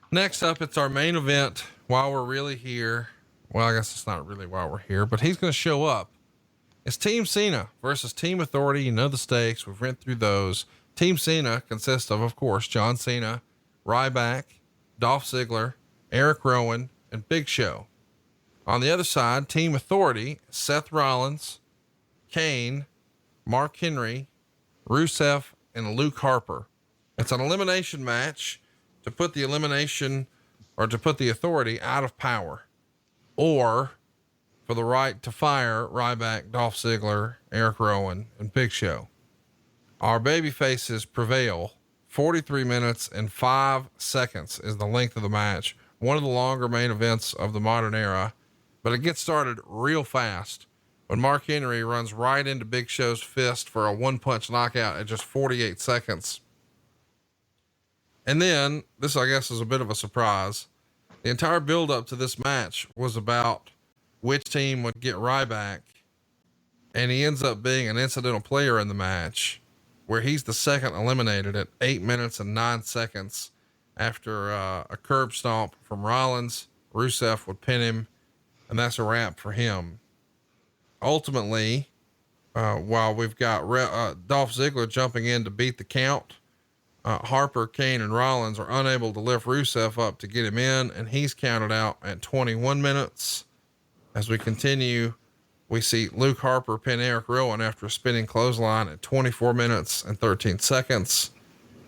Next up, it's our main event while we're really here. Well, I guess it's not really while we're here, but he's going to show up. It's Team Cena versus Team Authority. You know the stakes. We've went through those. Team Cena consists of course, John Cena, Ryback, Dolph Ziggler, Eric Rowan, and Big Show. On the other side, Team Authority, Seth Rollins, Kane, Mark Henry, Rusev, and Luke Harper. It's an elimination match to put the Authority out of power, or for the right to fire Ryback, Dolph Ziggler, Eric Rowan, and Big Show. Our baby faces prevail. 43 minutes and 5 seconds is the length of the match. One of the longer main events of the modern era, but it gets started real fast when Mark Henry runs right into Big Show's fist for a one-punch knockout at just 48 seconds. And then, this I guess is a bit of a surprise. The entire build-up to this match was about which team would get Ryback, and he ends up being an incidental player in the match, where he's the second eliminated at 8 minutes and 9 seconds after a curb stomp from Rollins. Rusev would pin him, and that's a wrap for him. Ultimately, while we've got Dolph Ziggler jumping in to beat the count, Harper, Kane, and Rollins are unable to lift Rusev up to get him in, and he's counted out at 21 minutes. As we continue, we see Luke Harper pin Eric Rowan after a spinning clothesline at 24 minutes and 13 seconds.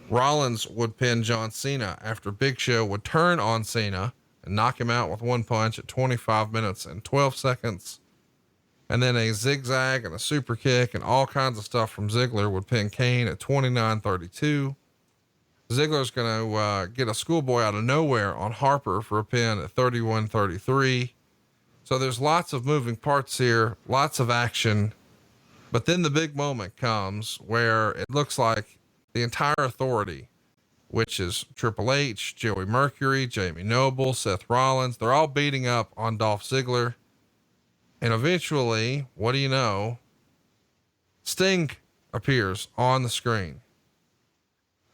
Rollins would pin John Cena after Big Show would turn on Cena and knock him out with one punch at 25 minutes and 12 seconds. And then a zigzag and a super kick and all kinds of stuff from Ziggler would pin Kane at 29:32. Ziggler's going to get a schoolboy out of nowhere on Harper for a pin at 31:33. So there's lots of moving parts here, lots of action. But then the big moment comes where it looks like the entire Authority, which is Triple H, Joey Mercury, Jamie Noble, Seth Rollins, they're all beating up on Dolph Ziggler. And eventually, what do you know? Sting appears on the screen.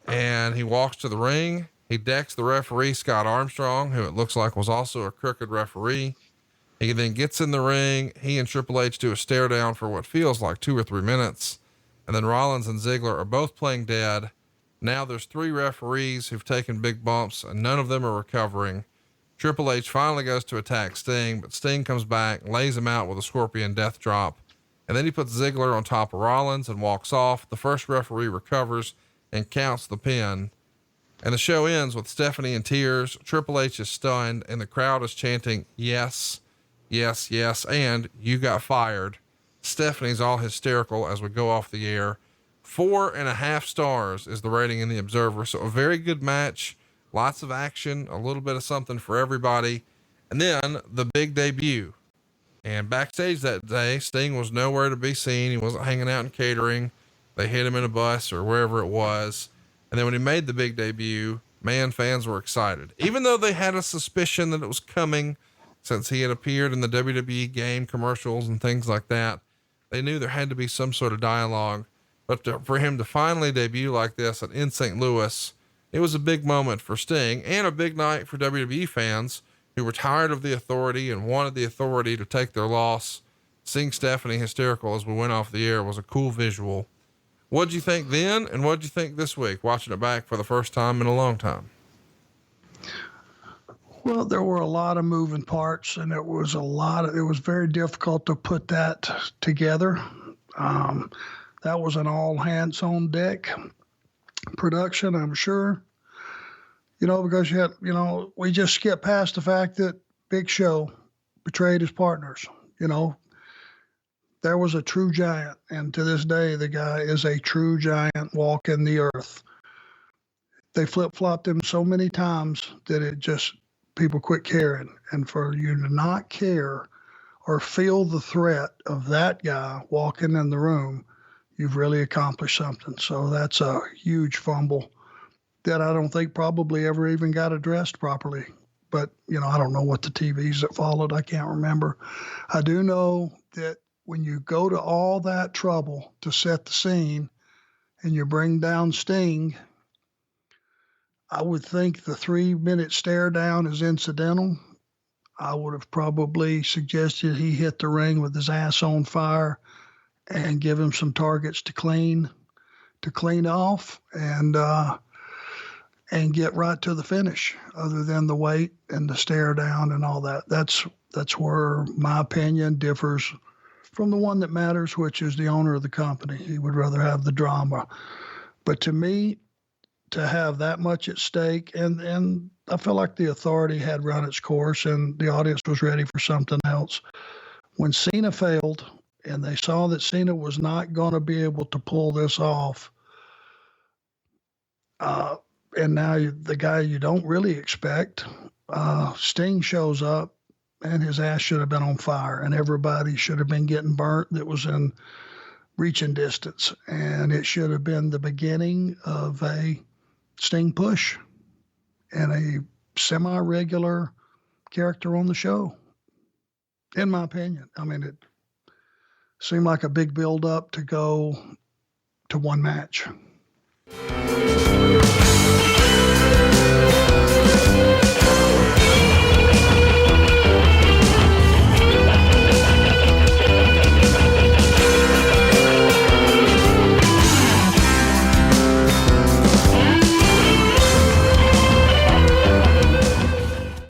And he walks to the ring. He decks the referee, Scott Armstrong, who it looks like was also a crooked referee. He then gets in the ring. He and Triple H do a stare down for what feels like 2 or 3 minutes. And then Rollins and Ziggler are both playing dead. Now there's 3 referees who've taken big bumps and none of them are recovering. Triple H finally goes to attack Sting, but Sting comes back, lays him out with a scorpion death drop. And then he puts Ziggler on top of Rollins and walks off. The first referee recovers and counts the pin. And the show ends with Stephanie in tears. Triple H is stunned and the crowd is chanting, "Yes, yes, yes, and you got fired." Stephanie's all hysterical as we go off the air. 4.5 stars is the rating in the Observer. So a very good match, lots of action, a little bit of something for everybody. And then the big debut. And backstage that day, Sting was nowhere to be seen. He wasn't hanging out in catering. They hit him in a bus or wherever it was. And then when he made the big debut, man, fans were excited, even though they had a suspicion that it was coming since he had appeared in the WWE game commercials and things like that. They knew there had to be some sort of dialogue, but for him to finally debut like this in St. Louis, it was a big moment for Sting and a big night for WWE fans who were tired of the Authority and wanted the Authority to take their loss. Seeing Stephanie hysterical as we went off the air was a cool visual. What'd you think then? And what'd you think this week, watching it back for the first time in a long time? Well, there were a lot of moving parts and it was very difficult to put that together. That was an all hands on deck production, I'm sure, because we just skipped past the fact that Big Show betrayed his partners. There was a true giant, and to this day, the guy is a true giant walking the earth. They flip-flopped him so many times that people quit caring. And for you to not care or feel the threat of that guy walking in the room, you've really accomplished something. So that's a huge fumble that I don't think probably ever even got addressed properly. But, I don't know what the TVs that followed. I can't remember. I do know that when you go to all that trouble to set the scene and you bring down Sting, I would think the 3-minute stare down is incidental. I would have probably suggested he hit the ring with his ass on fire and give him some targets to clean off and get right to the finish, other than the weight and the stare down and all that. That's where my opinion differs from the one that matters, which is the owner of the company. He would rather have the drama. But to me, to have that much at stake, and I feel like the authority had run its course and the audience was ready for something else. When Cena failed and they saw that Cena was not going to be able to pull this off, and now the guy you don't really expect, Sting shows up, and his ass should have been on fire, and everybody should have been getting burnt that was in reaching distance. And it should have been the beginning of a Sting push and a semi-regular character on the show, in my opinion. I mean, it seemed like a big build-up to go to one match.